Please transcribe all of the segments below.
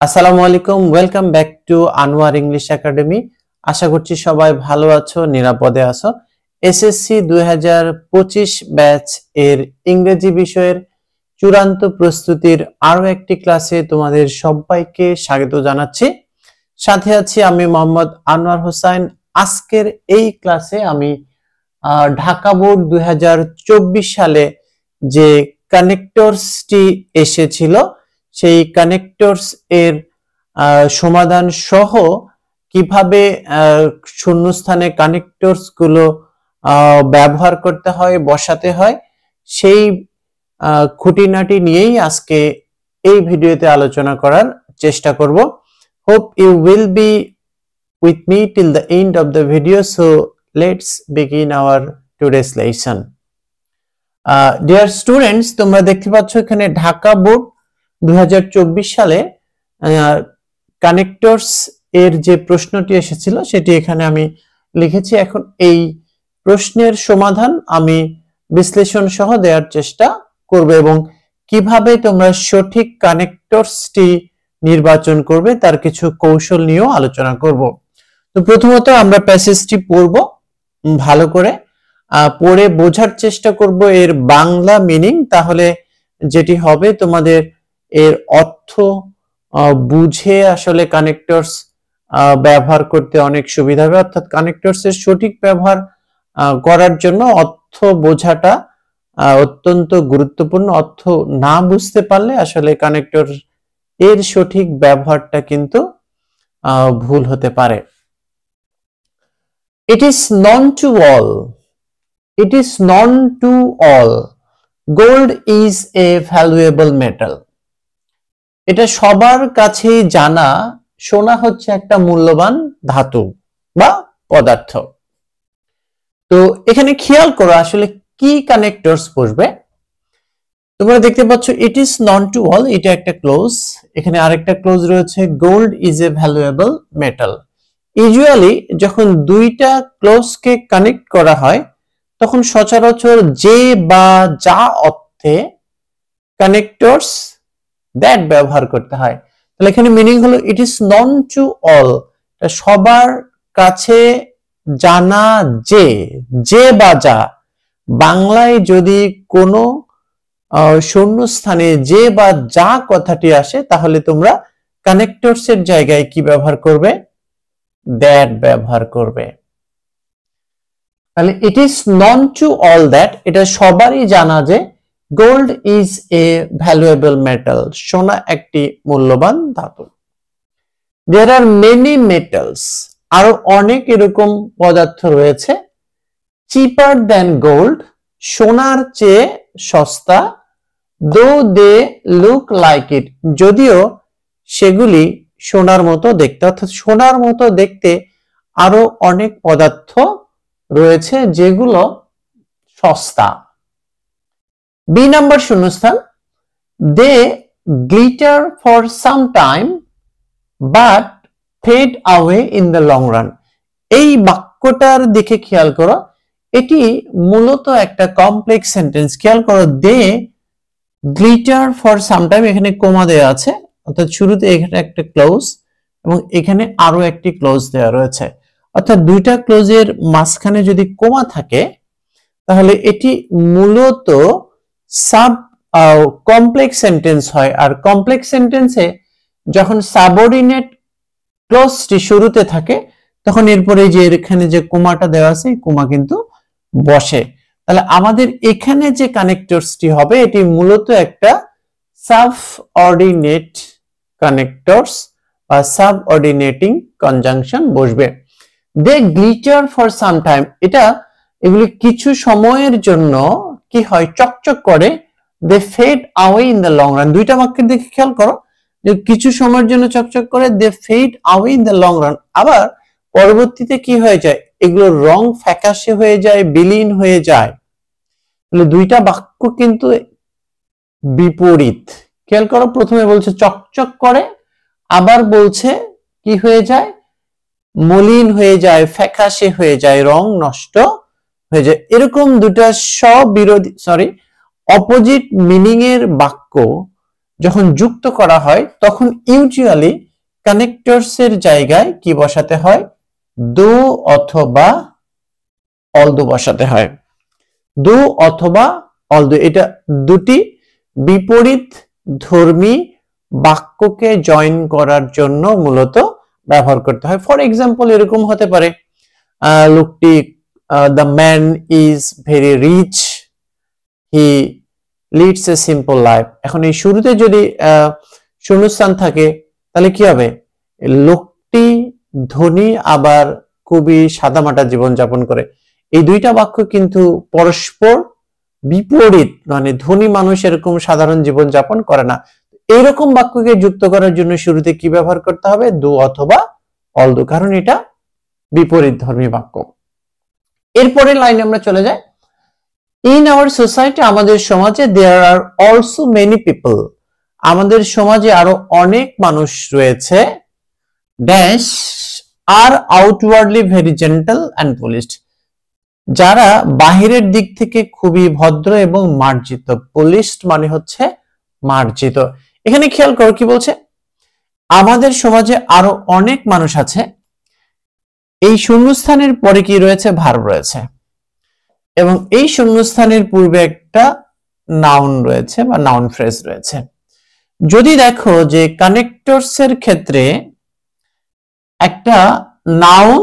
আসসালামু আলাইকুম, welcome back to Anwar English Academy. আশা করছি সবাই ভালো আছো, নিরাপদে আছো। এসএসসি 2025 ব্যাচ এর ইংরেজি বিষয়ের চূড়ান্ত প্রস্তুতির আরো একটি ক্লাসে তোমাদের সবাইকে স্বাগত জানাচ্ছি। সাথে আছি আমি মোহাম্মদ আনোয়ার হোসেন। আজকের এই ক্লাসে আমি ঢাকা বোর্ড 2024 সালে যে কানেক্টরসটি এসেছিল সেই কানেক্টরস এর সমাধান সহ কিভাবে শূন্যস্থানে কানেক্টরস গুলো ব্যবহার করতে হয়, বসাতে হয়, সেই খুঁটিনাটি নিয়েই আজকে এই ভিডিওতে আলোচনা করার চেষ্টা করব। Hope you will be with me till the end of the video. So let's begin our today's lesson. Dear students, তোমরা দেখতে পাচ্ছ এখানে ঢাকা বোর্ড 2024 সালে কানেক্টরস এর যে প্রশ্নটি এসেছিল সেটি এখানে আমি লিখেছি। এখন এই প্রশ্নের সমাধান আমি বিশ্লেষণ সহ দেওয়ার চেষ্টা করব এবং কিভাবে তোমরা সঠিক কানেক্টরসটি নির্বাচন করবে তার কিছু কৌশল নিয়েও আলোচনা করব। তো প্রথমত আমরা প্যাসেজটি পড়ব, ভালো করে পড়ে বোঝার চেষ্টা করব এর বাংলা মিনিং। তাহলে যেটি হবে তোমাদের এর অর্থ বুঝে আসলে কানেক্টরস ব্যবহার করতে অনেক সুবিধা হবে। অর্থাৎ কানেক্টরস এর সঠিক ব্যবহার করার জন্য অর্থ বোঝাটা অত্যন্ত গুরুত্বপূর্ণ। অর্থ না বুঝতে পারলে আসলে কানেক্টর এর সঠিক ব্যবহারটা কিন্তু ভুল হতে পারে। It is known to all. It is known to all. Gold is a valuable metal. এটা সবার কাছেই জানা, সোনা হচ্ছে একটা মূল্যবান ধাতু বা পদার্থ। তো এখানে খেয়াল করো আসলে কি কানেক্টরস বসবে। তোমরা দেখতে পাচ্ছ it is known to all, এটা একটা ক্লোজ। এখানে আরেকটা ক্লোজ রয়েছে, gold is a valuable metal. Usually যখন দুইটা ক্লোজকে কানেক্ট করা হয় তখন সচরাচর যে বা যা অর্থে কানেক্টরস দ্যাট ব্যবহার করতে হয়। তাহলে এখানে মিনিং হলো it is known to all, সবার কাছে জানা যে, যে বা যা। বাংলায় যদি কোনো শূন্যস্থানে যে বা যা কথাটি আসে তাহলে তোমরা কানেক্টরস এর জায়গায় কি ব্যবহার করবে? দ্যাট ব্যবহার করবে। তাহলে it is known to all that, এটা সবারই জানা যে gold is a valuable metal, সোনা একটি মূল্যবান ধাতু। দেয়ার আর মেনি মেটালস, আরো অনেক এরকম পদার্থ রয়েছে। চিপার দ্যান গোল্ড, সোনার চেয়ে সস্তা। দো দে লুক লাইক ইট, যদিও সেগুলি সোনার মতো দেখতে। অর্থাৎ সোনার মতো দেখতে আরো অনেক পদার্থ রয়েছে যেগুলো সস্তা। বি নাম্বার শূন্যস্থান, they glitter for some time but fade away in the long run. এই বাক্যটার দিকে খেয়াল করো, এটি মূলত একটা কমপ্লেক্স সেন্টেন্স। খেয়াল করো, দে গ্লিটার ফর সাম টাইম, এখানে কোমা দেওয়া আছে, অর্থাৎ শুরুতে এখানে একটা ক্লোজ এবং এখানে আরো একটি ক্লোজ দেওয়া রয়েছে। অর্থাৎ দুইটা ক্লোজের মাঝখানে যদি কোমা থাকে তাহলে এটি মূলত সাব কমপ্লেক্স সেন্টেন্স হয়। আর কমপ্লেক্স সেন্টেন্সে যখন সাবঅর্ডিনেট ক্লোজটি শুরুতে থাকে তখন এরপরে যে এখানে যে কোমাটা দেওয়া আছে এই কোমা কিন্তু বসে। তাহলে আমাদের এখানে যে কানেক্টরসটি হবে এটি মূলত একটা সাবঅর্ডিনেট কানেক্টরস বা সাবঅর্ডিনেটিং কনজাংশন বসবে। They glitter for some time, এটা এগুলি কিছু সময়ের জন্য কি হয়, চকচক করে। They fade away in the long run, দুইটা বাক্যের দিকে খেয়াল করো, যে কিছু সময়ের জন্য চকচক করে, they fade away in the long run. আবার পরবর্তীতে কি হয়ে যায়, এগুলো রং ফ্যাকাশে হয়ে যায়, বিলীন হয়ে যায়। তাহলে দুইটা বাক্য কিন্তু বিপরীত। খেয়াল করো, প্রথমে বলছে চকচক করে, আবার বলছে কি হয়ে যায়, মলিন হয়ে যায়, ফ্যাকাশে হয়ে যায়, রং নষ্ট হয়ে যায়। এরকম দুটা অপোজিট মিনিং এর বাক্য যখন যুক্ত করা হয় তখন ইউজুয়ালি কানেক্টরস এর জায়গায় কি বসাতে হয়, দো অথবা অলদো বসাতে হয়। দো অথবা অলদো, এটা দুটি বিপরীত ধর্মী বাক্যকে জয়েন করার জন্য মূলত ব্যবহার করতে হয়। ফর এক্সাম্পল এরকম হতে পারে, লোকটি, the man is very rich, he leads a simple life. এখন এই শুরুতে যদি শূন্যস্থান থাকে তাহলে কি হবে, লোকটি ধনী আবার খুবই সাদামাটা জীবন যাপন করে। এই দুইটা বাক্য কিন্তু পরস্পর বিপরীত, মানে ধনী মানুষ এরকম সাধারণ জীবন যাপন করে না। এইরকম বাক্যকে যুক্ত করার জন্য শুরুতে কি ব্যবহার করতে হবে, দো অথবা অলদো, কারণ এটা বিপরীত ধর্মী বাক্য। এরপরের লাইনে আমরা চলে যাই, ইন আওয়ার সোসাইটি, আমাদের সমাজে, there are also many people, আমাদের সমাজে আরো অনেক মানুষ রয়েছে, dash are outwardly very gentle and polished, যারা বাহিরের দিক থেকে খুবই ভদ্র এবং মার্জিত। পলিশড মানে হচ্ছে মার্জিত। এখানে খেয়াল করো কি বলছে, আমাদের সমাজে আরো অনেক মানুষ আছে, এই শূন্যস্থানের পরে কি রয়েছে, ভার্ব রয়েছে, এবং এই শূন্যস্থানের পূর্বে একটা নাউন রয়েছে বা নাউন ফ্রেজ রয়েছে। যদি দেখো যে কানেক্টরস এর ক্ষেত্রে একটা নাউন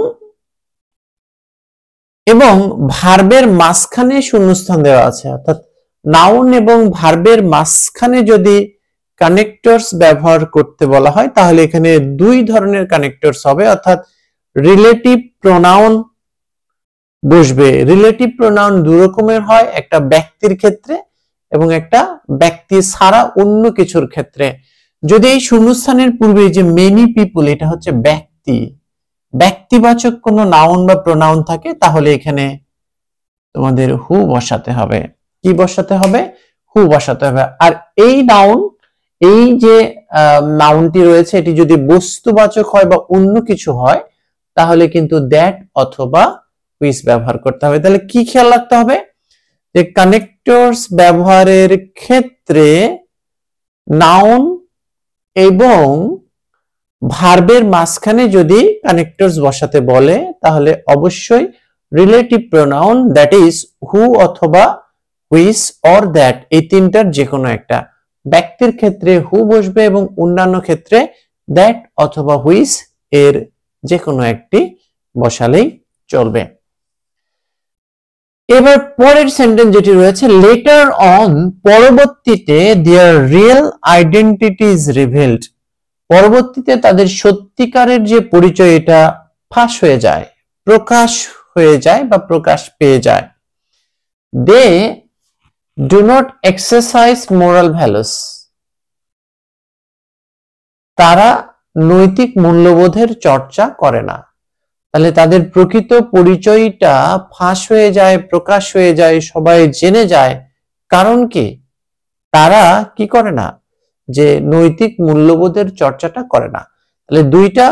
এবং ভার্বের মাঝখানে শূন্যস্থান দেওয়া আছে, অর্থাৎ নাউন এবং ভার্বের মাঝখানে যদি কানেক্টরস ব্যবহার করতে বলা হয় তাহলে এখানে দুই ধরনের কানেক্টরস হবে, অর্থাৎ রিলেটিভ প্রোনাউন বসবে। রিলেটিভ প্রোনাউন দুই রকমের হয়, একটা ব্যক্তির ক্ষেত্রে এবং একটা ব্যক্তি ছাড়া অন্য কিছুর ক্ষেত্রে। যদি এই শূন্যস্থানের পূর্বে যে মেনি পিপল, এটা হচ্ছে ব্যক্তি, ব্যক্তিবাচক কোনো নাউন বা প্রোনাউন থাকে তাহলে এখানে তোমাদের হু বসাতে হবে। কি বসাতে হবে, হু বসাতে হবে। আর এই নাউন, এই যে নাউনটি রয়েছে এটি যদি বস্তুবাচক হয় বা অন্য কিছু হয় তাহলে কিন্তু দ্যাট অথবা হুইচ ব্যবহার করতে হবে। তাহলে কি খেয়াল রাখতে হবে, যে কানেক্টরস ব্যবহারের ক্ষেত্রে নাউন এবং ভার্বের মাঝখানে যদি কানেক্টরস বসাতে বলে তাহলে অবশ্যই relative pronoun, that is who অথবা হুইচ অর দ্যাট, এই তিনটার যে কোনো একটা। ব্যক্তির ক্ষেত্রে হু বসবে এবং অন্যান্য ক্ষেত্রে দ্যাট অথবা হুইচ এর যে কোনো একটি বসালেই চলবে। এবার পরের সেন্টেন্স যেটি রয়েছে, লেটার অন, পরবর্তীতে দেয়ার রিয়েল আইডেন্টিটি ইজ রিভিলড, পরবর্তীতে তাদের সত্যিকারের যে পরিচয় এটা ফাঁস হয়ে যায়, প্রকাশ হয়ে যায় বা প্রকাশ পেয়ে যায়। They do not exercise moral values, তারা নৈতিক মূল্যবোধের চর্চা করে না। তাহলে তাদের প্রকৃত পরিচয়টা ফাঁস হয়ে যায়, প্রকাশ হয়ে যায়, সবাই জেনে যায়। কারণ কি, তারা কি করে না, যে নৈতিক মূল্যবোধের চর্চাটা করে না। তাহলে দুইটা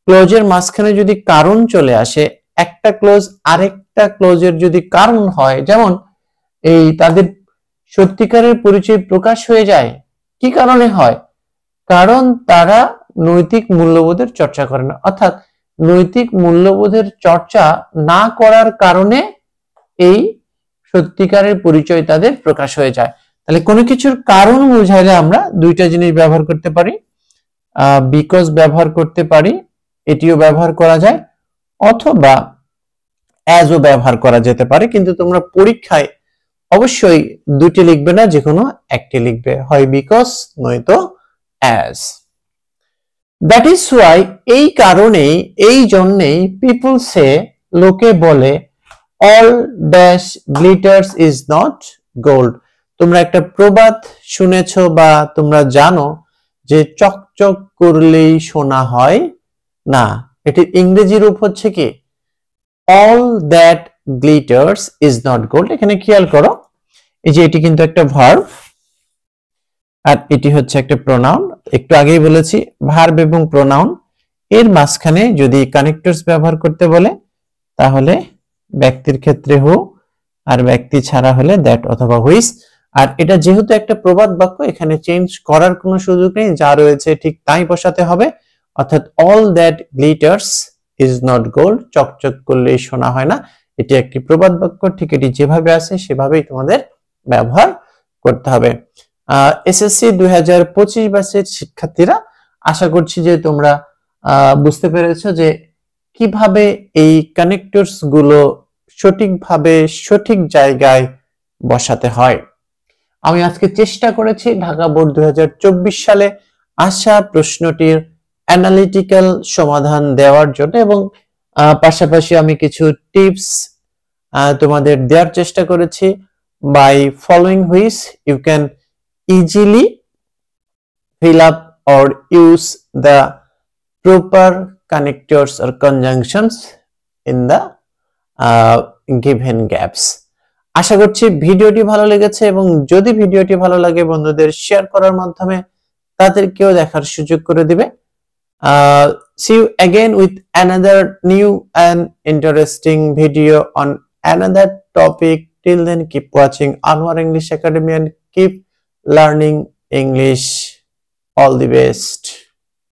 ক্লোজের মাঝখানে যদি কারণ চলে আসে, একটা ক্লোজ আরেকটা ক্লোজের যদি কারণ হয়, যেমন এই তাদের সত্যিকারের পরিচয় প্রকাশ হয়ে যায়, কি কারণে হয়, কারণ তারা নৈতিক মূল্যবোধের চর্চা করে না। অর্থাৎ নৈতিক মূল্যবোধের চর্চা না করার কারণে এই সত্যিকারের পরিচয় তাদের প্রকাশ হয়ে যায়। তাহলে কোনো কিছুর কারণ বোঝাইলে আমরা দুইটা জিনিস ব্যবহার করতে পারি, বিকজ ব্যবহার করতে পারি, এটিও ব্যবহার করা যায়, অথবা অ্যাজও ব্যবহার করা যেতে পারে। কিন্তু তোমরা পরীক্ষায় অবশ্যই দুটি লিখবে না, যে কোনো একটি লিখবে, হয় বিকজ নয়তো অ্যাজ। দ্যাট ইজ ওয়াই, এই কারণেই, এই জন্যেই, পিপল সে, লোকে বলে, all dash glitters is not gold. তোমরা একটা প্রবাদ শুনেছো বা তোমরা জানো যে চকচক করলেই সোনা হয় না। এটির ইংরেজি রূপ হচ্ছে কি, all that glitters is not gold. এখানে খেয়াল করো, এই যে এটি কিন্তু একটা ভার্ব আর এটি হচ্ছে একটা প্রোনাউন। একটু আগেই বলেছি ভার্ব এবং প্রোনাউন এর মাঝখানে যদি কানেক্টরস ব্যবহার করতে বলে তাহলে ব্যক্তির ক্ষেত্রে হু, আর ব্যক্তি ছাড়া হলে দ্যাট অথবা হুইচ। আর এটা যেহেতু একটা প্রবাদ বাক্য, এখানে চেঞ্জ করার কোনো সুযোগ নেই, যা রয়েছে ঠিক তাই বসাতে হবে। অর্থাৎ all that glitters is not gold, চকচক করলেই সোনা হয় না। এটি একটি প্রবাদ বাক্য, ঠিক এটি যেভাবে আছে সেভাবেই তোমাদের ব্যবহার করতে হবে। এসএসসি 2025 ব্যাচের শিক্ষার্থীরা, আশা করছি যে তোমরা বুঝতে পেরেছো যে কিভাবে এই কানেক্টরস গুলো সঠিকভাবে সঠিক জায়গায় বসাতে হয়। আমি আজকে চেষ্টা করেছি ঢাকা বোর্ড 2024 সালে আসা প্রশ্নটির অ্যানালিটিক্যাল সমাধান দেওয়ার জন্য, এবং পাশাপাশি আমি কিছু টিপস তোমাদের দেওয়ার চেষ্টা করেছি, by following which you can easily fill up or use the proper connectors or conjunctions in the given gaps. আশা করছি ভিডিওটি ভালো লেগেছে, এবং যদি ভিডিওটি ভালো লাগে বন্ধুদের শেয়ার করার মাধ্যমে তাদেরকেও দেখার সুযোগ করে দিবে। See you again with another new and interesting video on another topic. Till then, keep watching Anwar English Academy and keep learning English. All the best.